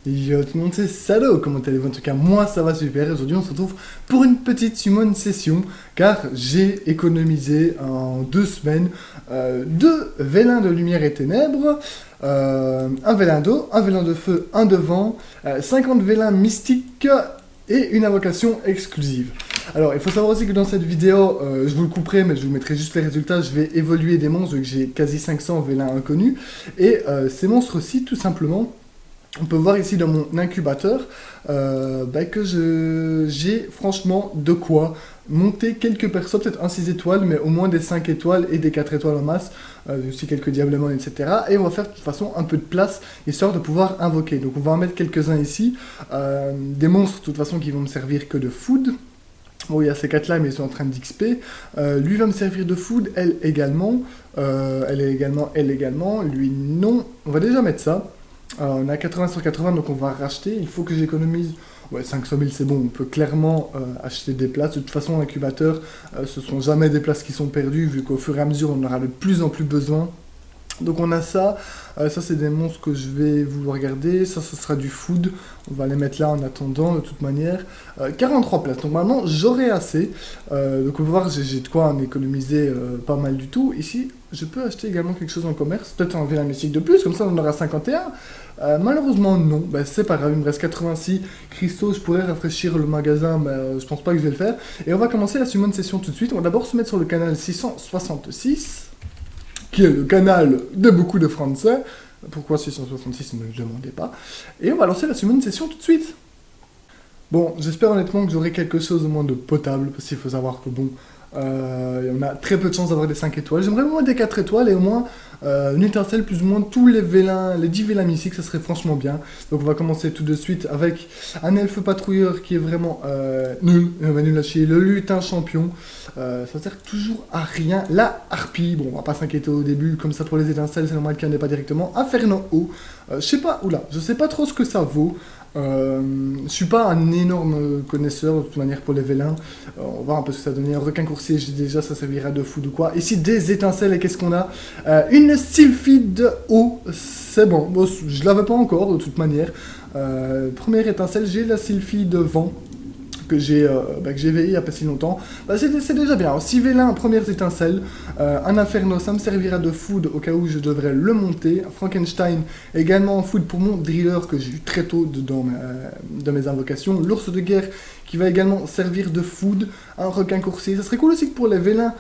Yo tout le monde, c'est Salo, comment allez-vous? En tout cas, moi ça va super. Aujourd'hui, on se retrouve pour une petite summon session car j'ai économisé en 2 semaines deux vélins de lumière et ténèbres, un vélin d'eau, un vélin de feu, un de vent, 50 vélins mystiques et une invocation exclusive. Alors, il faut savoir aussi que dans cette vidéo, je vous le couperai, mais je vous mettrai juste les résultats, je vais évoluer des monstres, vu que j'ai quasi 500 vélins inconnus, et ces monstres-ci, tout simplement. On peut voir ici dans mon incubateur que j'ai franchement de quoi monter quelques persos, peut-être un 6 étoiles, mais au moins des 5 étoiles et des 4 étoiles en masse, aussi quelques diablements, etc. Et on va faire de toute façon un peu de place, histoire de pouvoir invoquer. Donc on va en mettre quelques-uns ici, des monstres de toute façon qui vont me servir que de food. Bon, il y a ces 4 là, mais ils sont en train d'XP. Lui va me servir de food, elle également, elle également, lui non. On va déjà mettre ça. On a 80 sur 80, donc on va racheter. Il faut que j'économise. Ouais, 500 000, c'est bon. On peut clairement acheter des places. De toute façon, l'incubateur, ce ne seront jamais des places qui sont perdues, vu qu'au fur et à mesure, on aura de plus en plus besoin. Donc on a ça, ça c'est des monstres que je vais vouloir garder, ça ce sera du food, on va les mettre là en attendant de toute manière. 43 places, donc maintenant j'aurai assez, donc on va voir, j'ai de quoi en économiser pas mal du tout. Ici je peux acheter également quelque chose en commerce, peut-être un vélin mystique de plus, comme ça on en aura 51. Malheureusement non, c'est pas grave, il me reste 86 cristaux, je pourrais rafraîchir le magasin, mais je pense pas que je vais le faire. Et on va commencer la summon session tout de suite, on va d'abord se mettre sur le canal 666. Qui est le canal de beaucoup de Français. Pourquoi 666, ne me le demandez pas. Et on va lancer la summon session tout de suite. Bon, j'espère honnêtement que j'aurai quelque chose au moins de potable, parce qu'il faut savoir que bon, on a très peu de chances d'avoir des 5 étoiles. J'aimerais au moins des 4 étoiles et au moins une étincelle plus ou moins tous les vélins, les 10 vélins mystiques, ça serait franchement bien. Donc on va commencer tout de suite avec un elfe patrouilleur qui est vraiment nul, nul à chier, le lutin champion. Ça sert toujours à rien. La harpie, bon on va pas s'inquiéter au début, comme ça pour les étincelles c'est normal qu'il n'y en ait pas directement. Inferno haut, je sais pas, oula, je sais pas trop ce que ça vaut. Je suis pas un énorme connaisseur de toute manière pour les vélins. On va voir un peu ce que ça donne. Un requin coursier, j'ai déjà, ça servira de food ou quoi. Ici des étincelles et qu'est-ce qu'on a? Une sylphide eau, c'est bon. Bon, je l'avais pas encore de toute manière. Première étincelle, j'ai la sylphide vent que j'ai veillé il n'y a pas si longtemps. C'est déjà bien. 6 vélins, premières étincelles, un inferno, ça me servira de food au cas où je devrais le monter. Frankenstein, également en food pour mon driller que j'ai eu très tôt dans mes invocations. L'ours de guerre qui va également servir de food. Un requin coursier. Ça serait cool aussi que pour les vélins,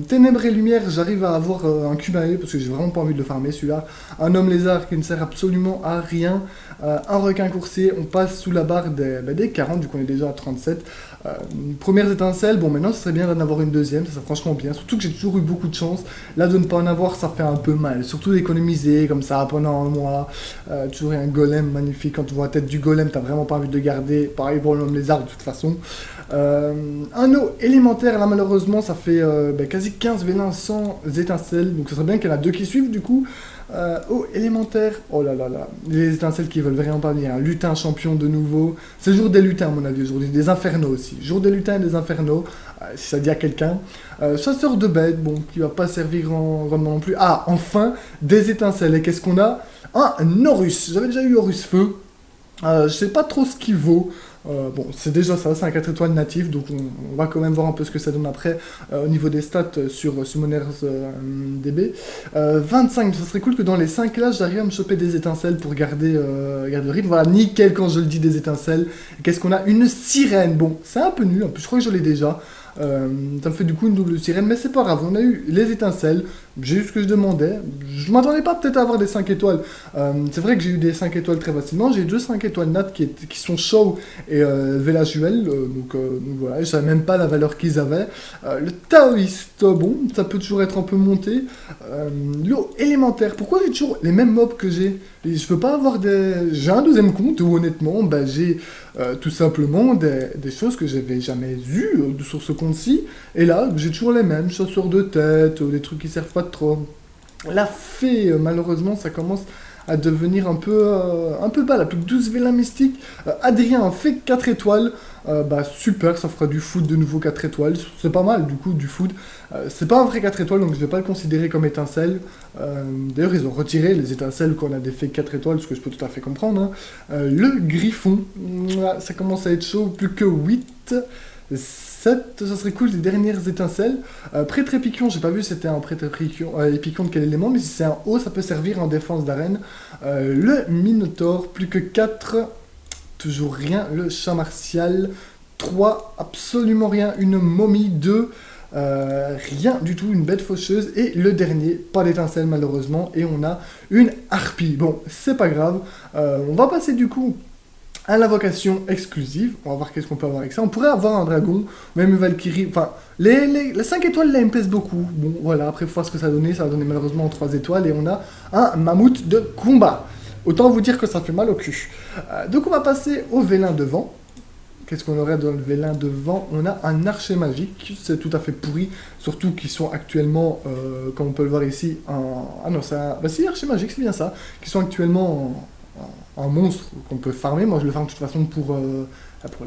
ténèbres et lumière, j'arrive à avoir un cube à eux parce que j'ai vraiment pas envie de le farmer celui-là. Un homme lézard qui ne sert absolument à rien. Un requin coursier, on passe sous la barre des 40, du coup on est déjà à 37. Premières étincelles, bon maintenant ce serait bien d'en avoir une deuxième, ça serait franchement bien, surtout que j'ai toujours eu beaucoup de chance. Là de ne pas en avoir ça fait un peu mal, surtout d'économiser comme ça pendant un mois. Toujours un golem magnifique, quand tu vois la tête du golem t'as vraiment pas envie de le garder, pareil pour l'homme lézard de toute façon. Un eau élémentaire, là malheureusement ça fait quasi 15 vélins sans étincelles, donc ce serait bien qu'il y en a 2 qui suivent du coup. Eau élémentaire, oh là là là, les étincelles qui veulent vraiment pas venir, un lutin champion de nouveau, c'est le jour des lutins à mon avis aujourd'hui, des infernos aussi, jour des lutins et des infernos, si ça dit à quelqu'un. Chasseur de bêtes, bon, qui va pas servir grandement non plus. Ah, enfin, des étincelles, et qu'est-ce qu'on a? Un Horus, j'avais déjà eu Horus Feu, je sais pas trop ce qu'il vaut. Bon, c'est déjà ça, c'est un 4 étoiles natif, donc on va quand même voir un peu ce que ça donne après au niveau des stats sur Summoners DB. 25, ça serait cool que dans les 5 là, j'arrive à me choper des étincelles pour garder le rythme. Voilà, nickel quand je le dis, des étincelles. Qu'est-ce qu'on a? Une sirène, bon, c'est un peu nul, en plus je crois que je l'ai déjà. Ça me fait du coup une double sirène, mais c'est pas grave, on a eu les étincelles, j'ai eu ce que je demandais, je m'attendais pas peut-être à avoir des 5 étoiles, c'est vrai que j'ai eu des 5 étoiles très facilement, j'ai eu 2 5 étoiles nat qui sont show et Velajuel, donc voilà, je savais même pas la valeur qu'ils avaient. Le taoïste, bon, ça peut toujours être un peu monté. L'eau élémentaire, pourquoi j'ai toujours les mêmes mobs que j'ai? Je peux pas avoir des... J'ai un deuxième compte où honnêtement, j'ai tout simplement des choses que j'avais jamais eues sur ce compte-ci. Et là, j'ai toujours les mêmes, chasseurs de tête, des trucs qui servent pas de trop. La fée, malheureusement, ça commence à devenir un peu bas, là, plus que 12 vélins mystiques. Adrien a fait 4 étoiles. Bah super, ça fera du foot de nouveau 4 étoiles, c'est pas mal du coup du foot. C'est pas un vrai 4 étoiles donc je vais pas le considérer comme étincelle. D'ailleurs ils ont retiré les étincelles qu'on a des faits 4 étoiles, ce que je peux tout à fait comprendre. Hein. Le griffon, ça commence à être chaud, plus que 8. 7, ça serait cool, les dernières étincelles. Prêtre épiquion, j'ai pas vu c'était un prêtre épiquion de quel élément, mais si c'est un haut, ça peut servir en défense d'arène. Le minotaure, plus que 4. Toujours rien, le chat martial, 3, absolument rien, une momie, 2, rien du tout, une bête faucheuse, et le dernier, pas d'étincelle malheureusement, et on a une harpie. Bon, c'est pas grave, on va passer du coup à l'invocation exclusive, on va voir qu'est-ce qu'on peut avoir avec ça. On pourrait avoir un dragon, même une Valkyrie, enfin, les 5 étoiles là, ils me plaisent beaucoup. Bon, voilà, après, il faut voir ce que ça va donner malheureusement 3 étoiles, et on a un mammouth de combat. Autant vous dire que ça fait mal au cul. Donc on va passer au vélin devant. Qu'est-ce qu'on aurait dans le vélin devant? On a un archer magique, c'est tout à fait pourri, surtout qu'ils sont actuellement, comme on peut le voir ici, ah non, c'est un... Bah si, archer magique, c'est bien ça, qui sont actuellement en monstre qu'on peut farmer. Moi je le farme de toute façon pour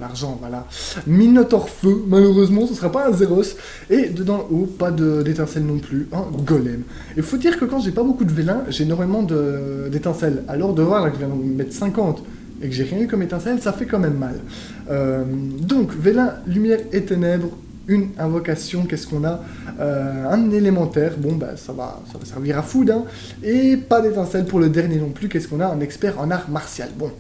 l'argent, voilà. Minotaure feu, malheureusement, ce sera pas un Zéros. Et dedans haut, pas d'étincelles non plus, un golem. Il faut dire que quand j'ai pas beaucoup de vélins, j'ai énormément d'étincelles. Alors de voir là que je viens de mettre 50 et que j'ai rien eu comme étincelle, ça fait quand même mal. Donc, vélin, lumière et ténèbres, une invocation, qu'est-ce qu'on a? Un élémentaire, bon bah ça va servir à food, hein. Et pas d'étincelle pour le dernier non plus, qu'est-ce qu'on a? Un expert en art martial. Bon,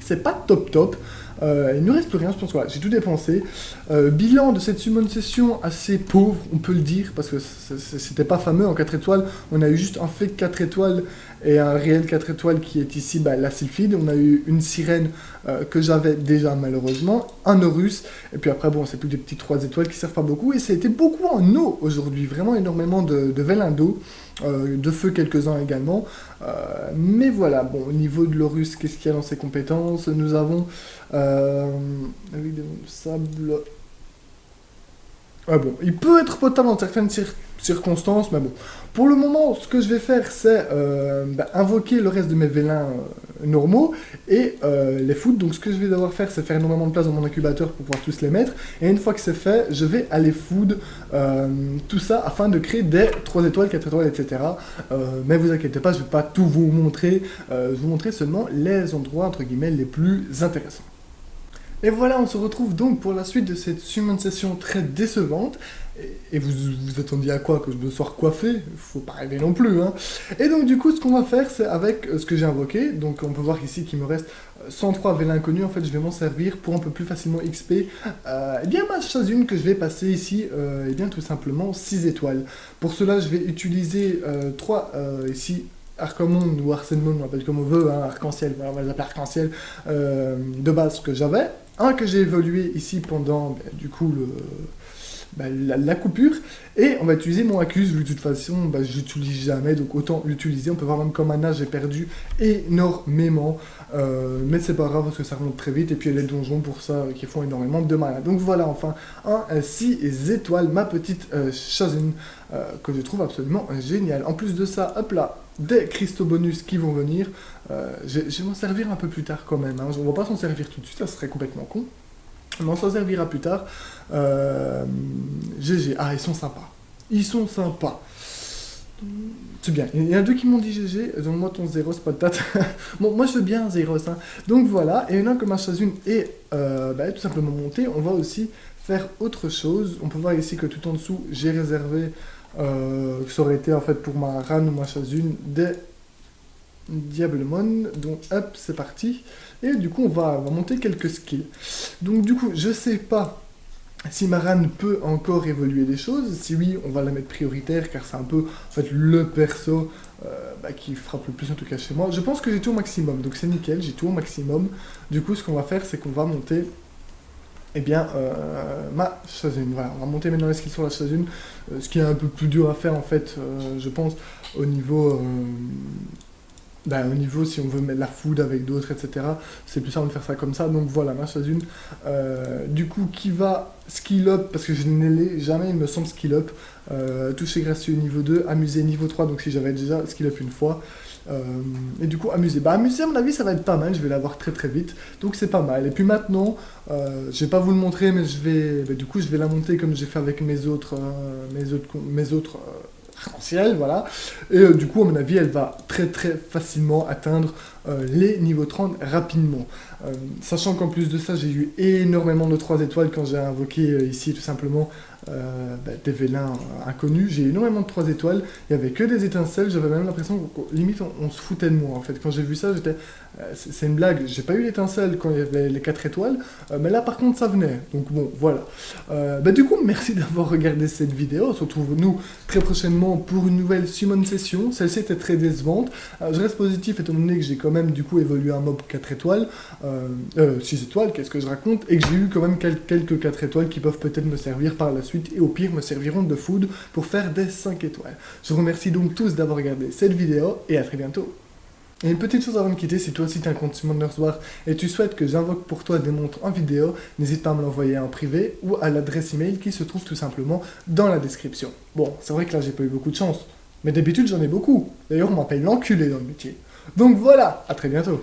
c'est pas top. Il ne nous reste plus rien, je pense que voilà, j'ai tout dépensé. Bilan de cette summon session assez pauvre, on peut le dire, parce que c'était pas fameux en 4 étoiles. On a eu juste un fake 4 étoiles et un réel 4 étoiles qui est ici la sylphide. On a eu une sirène que j'avais déjà malheureusement, un Horus, et puis après bon c'est plus des petits 3 étoiles qui servent pas beaucoup, et ça a été beaucoup en eau aujourd'hui, vraiment énormément de vélin d'eau. De feu quelques-uns également, mais voilà, bon, au niveau de l'Horus, qu'est-ce qu'il y a dans ses compétences? Nous avons avec des sable. Ah bon, il peut être potable dans certaines circonstances, mais bon. Pour le moment, ce que je vais faire, c'est invoquer le reste de mes vélins normaux et les foutre. Donc ce que je vais devoir faire, c'est faire énormément de place dans mon incubateur pour pouvoir tous les mettre. Et une fois que c'est fait, je vais aller food tout ça afin de créer des 3 étoiles, 4 étoiles, etc. Mais vous inquiétez pas, je ne vais pas tout vous montrer. Je vais vous montrer seulement les endroits, entre guillemets, les plus intéressants. Et voilà, on se retrouve donc pour la suite de cette summon session très décevante. Et vous attendiez à quoi? Que je me sois recoiffé? Faut pas rêver non plus, hein. Et donc du coup, ce qu'on va faire, c'est avec ce que j'ai invoqué. Donc on peut voir ici qu'il me reste 103 vélins inconnus. En fait, je vais m'en servir pour un peu plus facilement XP. Et bien ma chasune que je vais passer ici, et bien tout simplement 6 étoiles. Pour cela, je vais utiliser 3 ici. Arcomonde ou Arsenmon, on l'appelle comme on veut, hein, arc-en-ciel, on va les appeler arc-en-ciel, de base que j'avais. Un que j'ai évolué ici pendant, du coup, la coupure, et on va utiliser mon accuse, vu que de toute façon, je l'utilise jamais, donc autant l'utiliser. On peut voir même comme un âge, j'ai perdu énormément, mais c'est pas grave parce que ça remonte très vite, et puis il y a les donjons pour ça qui font énormément de mal. Donc voilà, enfin, 6 étoiles, ma petite chasune, que je trouve absolument géniale. En plus de ça, hop là, des cristaux bonus qui vont venir. Je vais m'en servir un peu plus tard quand même, hein. On va pas s'en servir tout de suite, ça serait complètement con. Mais on s'en servira plus tard. GG. Ah, ils sont sympas. Ils sont sympas. C'est bien. Il y en a 2 qui m'ont dit GG. Donc moi, ton Zéros, pas de tête. Bon, moi, je veux bien un Zéros, hein. Donc voilà. Et maintenant que ma chasune est tout simplement montée, on va aussi faire autre chose. On peut voir ici que tout en dessous, j'ai réservé, ça aurait été en fait pour ma Ran ou ma chasune, des Diablemon. Donc hop, c'est parti. Et du coup, on va monter quelques skills. Donc du coup, je sais pas si Maran peut encore évoluer des choses. Si oui, on va la mettre prioritaire, car c'est un peu en fait le perso qui frappe le plus, en tout cas chez moi. Je pense que j'ai tout au maximum, donc c'est nickel, j'ai tout au maximum. Du coup, ce qu'on va faire, c'est qu'on va monter ma chasune. Voilà, on va monter maintenant les skills sur la chasune, ce qui est un peu plus dur à faire en fait, je pense, au niveau Ben, au niveau, si on veut mettre la food avec d'autres, etc., c'est plus simple de faire ça comme ça. Donc voilà, ma chose une. Du coup, qui va skill up, parce que je ne l'ai jamais, il me semble, skill up. Toucher gracieux niveau 2, amuser niveau 3, donc si j'avais déjà skill up une fois. Et du coup, amuser. Bah, amuser, à mon avis, ça va être pas mal. Je vais l'avoir très très vite. Donc c'est pas mal. Et puis maintenant, je vais pas vous le montrer, mais du coup, je vais la monter comme j'ai fait avec mes autres arc-en-ciel, voilà. Et du coup, à mon avis, elle va très très facilement atteindre les niveaux 30 rapidement. Sachant qu'en plus de ça, j'ai eu énormément de 3 étoiles quand j'ai invoqué ici tout simplement des vélins inconnus. J'ai eu énormément de 3 étoiles, il n'y avait que des étincelles, j'avais même l'impression que limite on se foutait de moi en fait. Quand j'ai vu ça, j'étais... c'est une blague, j'ai pas eu l'étincelle quand il y avait les 4 étoiles, mais là par contre ça venait. Donc bon, voilà. Du coup, merci d'avoir regardé cette vidéo. On se retrouve nous très prochainement pour une nouvelle summon session. Celle-ci était très décevante. Je reste positif étant donné que j'ai quand même du coup évolué un mob 4 étoiles, 6 étoiles, qu'est-ce que je raconte, et que j'ai eu quand même quelques 4 étoiles qui peuvent peut-être me servir par la suite, et au pire me serviront de food pour faire des 5 étoiles. Je vous remercie donc tous d'avoir regardé cette vidéo, et à très bientôt. Et une petite chose avant de quitter, si toi aussi tu as un compte Summoners War et tu souhaites que j'invoque pour toi des montres en vidéo, n'hésite pas à me l'envoyer en privé ou à l'adresse email qui se trouve tout simplement dans la description. Bon, c'est vrai que là j'ai pas eu beaucoup de chance, mais d'habitude j'en ai beaucoup. D'ailleurs on m'appelle l'enculé dans le métier. Donc voilà, à très bientôt.